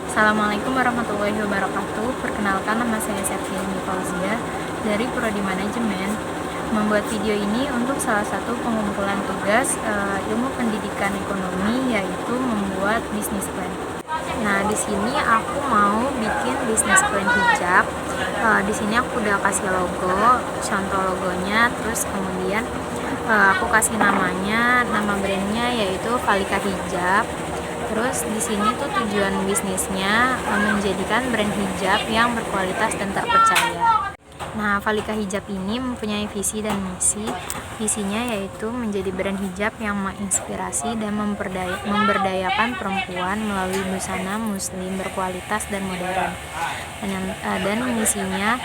Assalamualaikum warahmatullahi wabarakatuh. Perkenalkan, nama saya Septiani Fauzia dari Prodi Manajemen. Membuat video ini untuk salah satu pengumpulan tugas ilmu pendidikan ekonomi, yaitu membuat bisnis plan. Nah, di sini aku mau bikin bisnis plan hijab. Di sini aku udah kasih logo, contoh logonya, terus kemudian aku kasih nama brandnya yaitu Valika Hijab. Terus di sini tuh tujuan bisnisnya menjadikan brand hijab yang berkualitas dan terpercaya. Nah, Valika Hijab ini mempunyai visi dan misi. Visinya yaitu menjadi brand hijab yang menginspirasi dan memberdayakan perempuan melalui busana muslim berkualitas dan modern. Dan misinya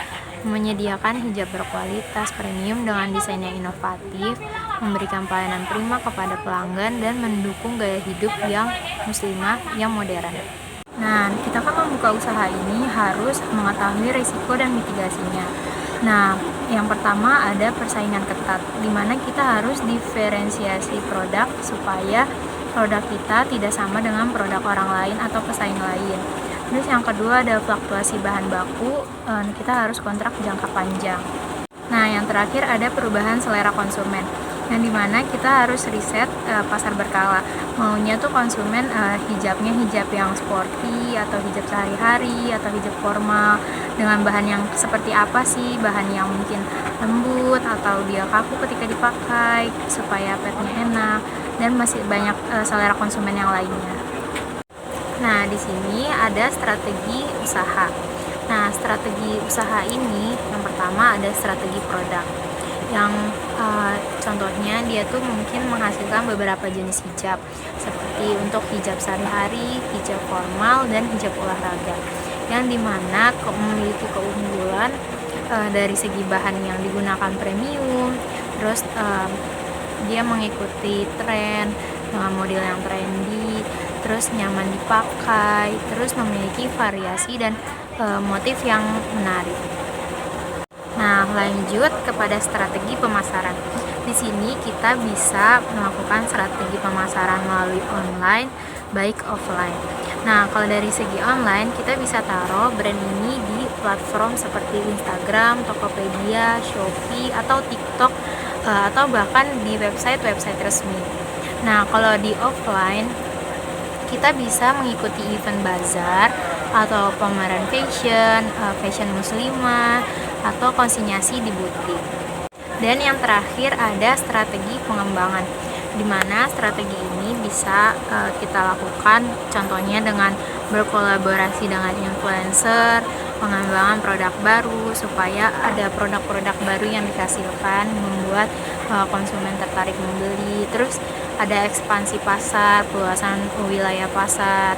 menyediakan hijab berkualitas premium dengan desain yang inovatif, memberikan pelayanan prima kepada pelanggan, dan mendukung gaya hidup yang muslimah yang modern. Nah, kita kan membuka usaha ini harus mengetahui risiko dan mitigasinya. Nah, yang pertama ada persaingan ketat, di mana kita harus diferensiasi produk supaya produk kita tidak sama dengan produk orang lain atau pesaing lain. Terus yang kedua ada fluktuasi bahan baku, kita harus kontrak jangka panjang. Nah, yang terakhir ada perubahan selera konsumen, yang dimana kita harus riset pasar berkala. Maunya tuh konsumen hijabnya hijab yang sporty atau hijab sehari-hari atau hijab formal dengan bahan yang seperti apa sih, bahan yang mungkin lembut atau dia kaku ketika dipakai supaya petnya enak, dan masih banyak selera konsumen yang lainnya. Nah, di sini ada strategi usaha. Nah, strategi usaha ini yang pertama ada strategi produk. Yang contohnya dia tuh mungkin menghasilkan beberapa jenis hijab, seperti untuk hijab sehari-hari, hijab formal, dan hijab olahraga, yang dimana memiliki keunggulan dari segi bahan yang digunakan premium, terus dia mengikuti tren dengan model yang trendy, terus nyaman dipakai, terus memiliki variasi dan motif yang menarik. Nah, lanjut kepada strategi pemasaran. Di sini kita bisa melakukan strategi pemasaran melalui online, baik offline. Nah, kalau dari segi online, kita bisa taruh brand ini di platform seperti Instagram, Tokopedia, Shopee, atau TikTok, atau bahkan di website-website resmi. Nah, kalau di offline, kita bisa mengikuti event bazar atau pameran fashion muslimah, atau konsinyasi di butik. Dan yang terakhir ada strategi pengembangan, di mana strategi ini bisa kita lakukan contohnya dengan berkolaborasi dengan influencer, pengembangan produk baru supaya ada produk-produk baru yang dihasilkan membuat konsumen tertarik membeli. Terus ada ekspansi pasar, peluasan wilayah pasar.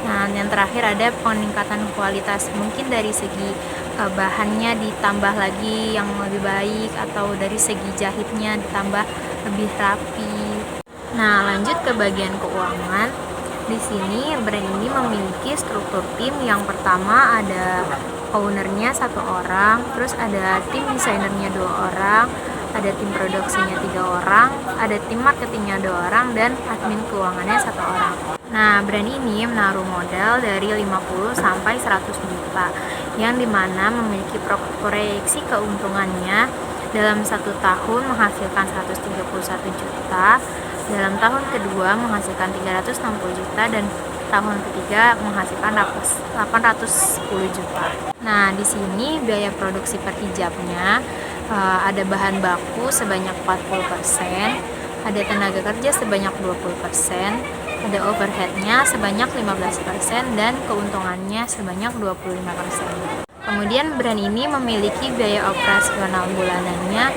Nah, yang terakhir ada peningkatan kualitas, mungkin dari segi bahannya ditambah lagi yang lebih baik, atau dari segi jahitnya ditambah lebih rapi. Nah, lanjut ke bagian keuangan. Di sini brand ini memiliki struktur tim. Yang pertama ada ownernya 1 orang, terus ada tim desainernya 2 orang, ada tim produksinya 3 orang, ada tim marketingnya 2 orang, dan admin keuangannya 1 orang. Nah, brand ini menaruh modal dari 50 sampai 100 juta, yang dimana memiliki proyeksi keuntungannya dalam 1 tahun menghasilkan 131 juta, dalam tahun kedua menghasilkan 360 juta, dan tahun ketiga menghasilkan 810 juta. Nah, di sini biaya produksi per hijabnya ada bahan baku sebanyak 40%, ada tenaga kerja sebanyak 20%, ada overheadnya sebanyak 15%, dan keuntungannya sebanyak 25%. Kemudian brand ini memiliki biaya operasional bulanannya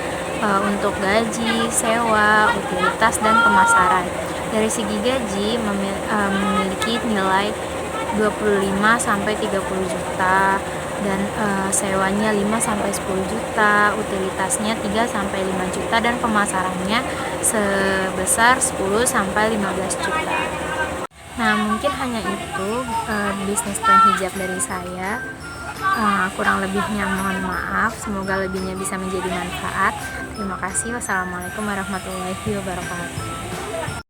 untuk gaji, sewa, utilitas, dan pemasaran. Dari segi gaji memiliki nilai 25 sampai 30 juta, dan sewanya 5 sampai 10 juta, utilitasnya 3 sampai 5 juta, dan pemasarannya sebesar 10 sampai 15 juta. Nah, mungkin hanya itu bisnis plan hijab dari saya. Kurang lebihnya mohon maaf, semoga lebihnya bisa menjadi manfaat. Terima kasih. Wassalamualaikum warahmatullahi wabarakatuh.